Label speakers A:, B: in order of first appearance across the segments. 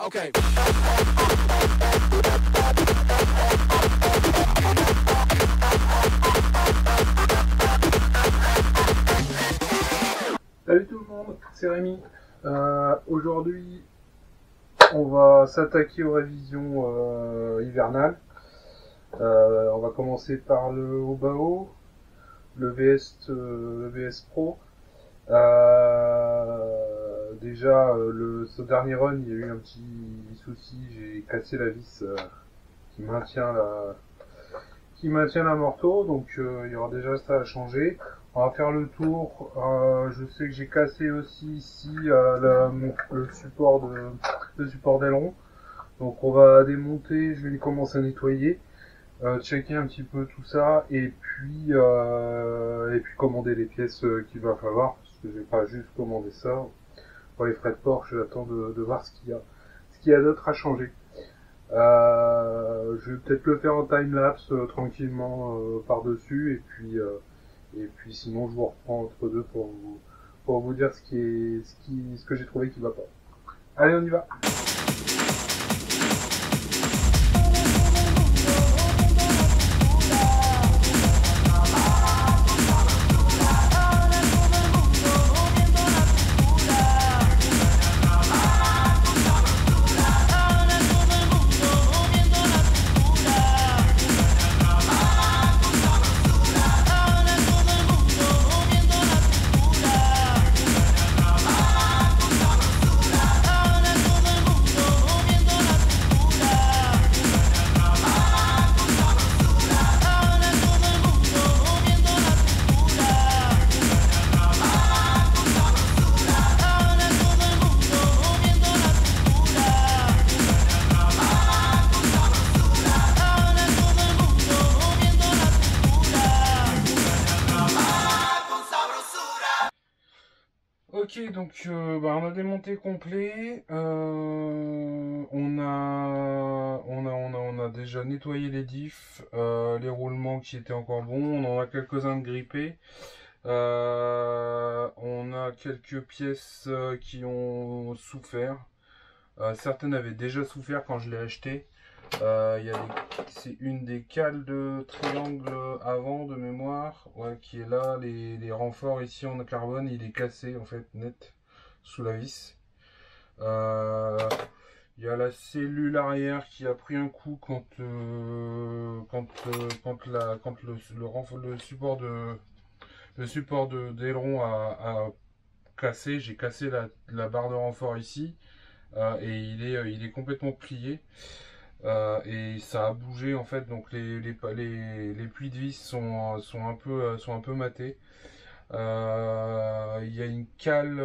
A: Okay.
B: Salut tout le monde, c'est Rémi. Aujourd'hui, on va s'attaquer aux révisions hivernales. On va commencer par le Obao, le VS Pro. Déjà, ce dernier run, il y a eu un petit souci. J'ai cassé la vis qui maintient la morteau, donc il y aura déjà ça à changer. On va faire le tour. Je sais que j'ai cassé aussi ici le support d'aileron. Donc on va démonter, je vais commencer à nettoyer, checker un petit peu tout ça et puis commander les pièces qu'il va falloir, parce que je vais pas juste commander ça. Pour les frais de port, j'attends de voir ce qu'il y a d'autre à changer. Je vais peut-être le faire en time-lapse tranquillement par-dessus et puis sinon je vous reprends entre deux pour vous dire ce que j'ai trouvé qui va pas. Allez, on y va. Ok, donc on a démonté complet. On a déjà nettoyé les diffs, les roulements qui étaient encore bons. On en a quelques-uns de grippés. On a quelques pièces qui ont souffert. Certaines avaient déjà souffert quand je l'ai acheté. C'est une des cales de triangle avant de mémoire, ouais, qui est là. Les renforts ici en carbone, il est cassé en fait net sous la vis. Il y a la cellule arrière qui a pris un coup quand le support d'aileron a cassé. J'ai cassé la barre de renfort ici et il est complètement plié. Et ça a bougé en fait, donc les plis de vis sont un peu matés. Il y a une cale,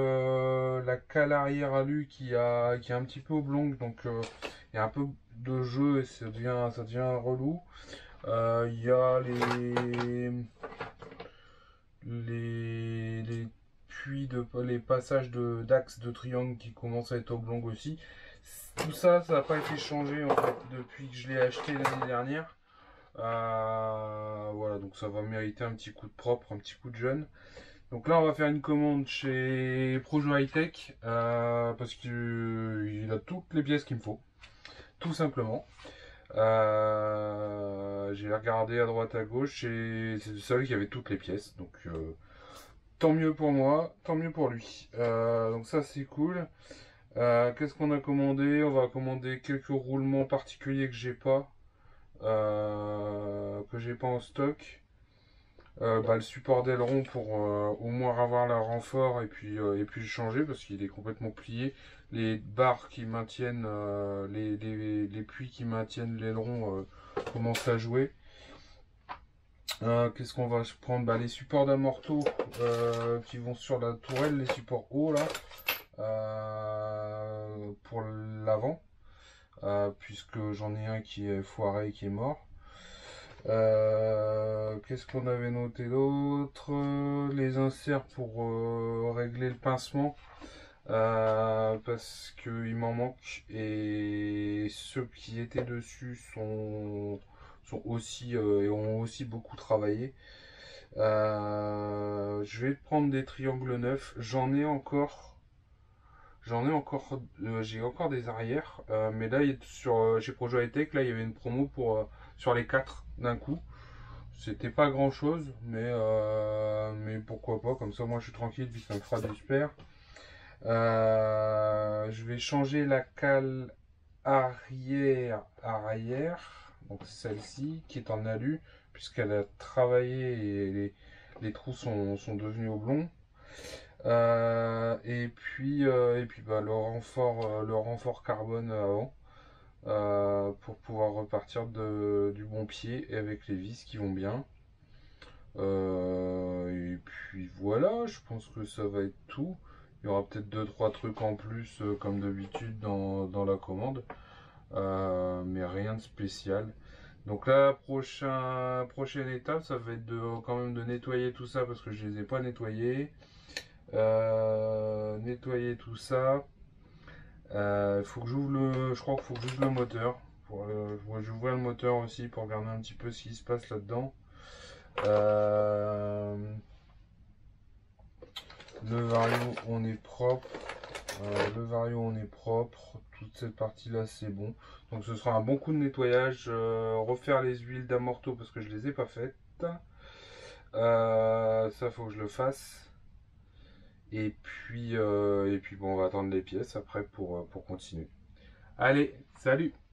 B: la cale arrière alu qui est un petit peu oblongue, donc il y a un peu de jeu et ça devient relou. Il y a les puits les passages d'axes de triangle qui commencent à être oblongs aussi. Tout ça, ça n'a pas été changé en fait depuis que je l'ai acheté l'année dernière. Voilà, donc ça va mériter un petit coup de propre, un petit coup de jeune. Donc là, on va faire une commande chez Projo High Tech parce qu'il a toutes les pièces qu'il me faut, tout simplement. J'ai regardé à droite à gauche et c'est le seul qui avait toutes les pièces, donc tant mieux pour moi, tant mieux pour lui. Donc ça c'est cool. Qu'est-ce qu'on a commandé? On va commander quelques roulements particuliers que j'ai pas en stock. Le support d'aileron pour au moins avoir le renfort et puis le changer parce qu'il est complètement plié. Les barres qui maintiennent les puits qui maintiennent l'aileron commencent à jouer. Qu'est-ce qu'on va prendre? Les supports d'amorto qui vont sur la tourelle, les supports hauts là pour l'avant puisque j'en ai un qui est foiré et qui est mort. Qu'est-ce qu'on avait noté d'autre? Les inserts pour régler le pincement parce qu'il m'en manque et ceux qui étaient dessus sont aussi et ont aussi beaucoup travaillé. Je vais prendre des triangles neufs, j'en ai encore J'en ai encore, j'ai encore des arrières, mais là sur chez Projo High Tech, là il y avait une promo pour sur les 4 d'un coup. C'était pas grand chose, mais pourquoi pas, comme ça moi je suis tranquille puis ça me fera du spare. Je vais changer la cale arrière, donc celle-ci qui est en alu, puisqu'elle a travaillé et les trous sont devenus oblongs. Et puis bah, le renfort carbone avant, pour pouvoir repartir du bon pied et avec les vis qui vont bien. Et puis voilà, je pense que ça va être tout. Il y aura peut-être deux trois trucs en plus, comme d'habitude dans la commande. Mais rien de spécial. Donc la prochaine étape, ça va être quand même de nettoyer tout ça parce que je les ai pas nettoyés. Nettoyer tout ça. Faut que je crois qu'il faut que j'ouvre le moteur. J'ouvre le moteur aussi pour regarder un petit peu ce qui se passe là-dedans. Euh, le vario, on est propre. Le vario, on est propre. Toute cette partie-là, c'est bon. Donc ce sera un bon coup de nettoyage. Refaire les huiles d'amorto parce que je les ai pas faites. Ça, faut que je le fasse. Et puis bon, on va attendre les pièces après pour continuer. Allez, salut!